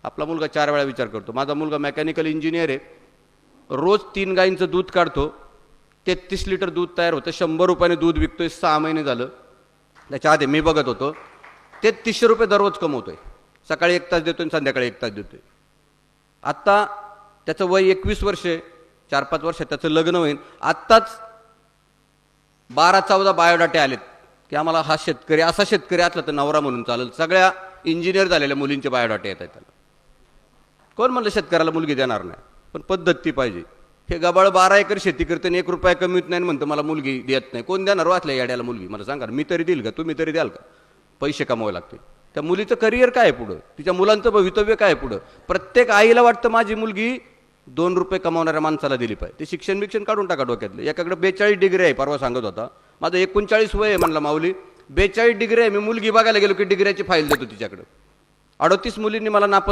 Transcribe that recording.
आपला मुलगा 4 वेळा विचार करतो. माझा मुलगा मेकॅनिकल इंजिनियर आहे. रोज 3 गायींचं दूध काढतो. 33 लिटर दूध तयार होतं. 100 रुपयाने दूध विकतोय. 6 महिने झालं. त्याच्या आधी मी बघत होतो. 3300 रुपये दररोज कमवतोय. सकाळी 1 तास देतोय, संध्याकाळी 1 तास देतोय. आत्ता त्याचं वय 21 वर्षे, 4-5 वर्षात त्याचं लग्न होईल. आत्ताच 12-14 बायोडाटे आलेत की आम्हाला हा शेतकरी, असा शेतकरी असला तर नवरा म्हणून चालेल. सगळ्या इंजिनियर झालेल्या मुलींचे बायोडाटे येत आहेत त्याला. कोण म्हणलं शेतकऱ्याला मुलगी देणार नाही, पण पद्धत ती पाहिजे. हे गबाळ 12 एकर शेती करते आणि 1 रुपया कमीत नाही म्हणतं मला मुलगी देत नाही. कोण देणार वाचल्या याड्याला मुलगी? मला सांगा. मी तरी देईल का? तुम्ही तरी द्याल का? पैसे कमवावे लागतील. त्या मुलीचं करिअर काय आहे पुढं? तिच्या मुलांचं भवितव्य काय आहे पुढं? प्रत्येक आईला वाटतं माझी मुलगी 2 रुपये कमावणाऱ्या माणसाला दिली पाहिजे. ते शिक्षण काढून टाका डोक्यातलं. एकाकडे 42 डिग्री आहे. परवा सांगत होता. माझं 39 वय आहे. म्हणला माऊली 42 डिग्री आहे. मी मुलगी बघायला गेलो की डिग्रीची फाईल देतो तिच्याकडे. 38 मुलींनी मला नापसंत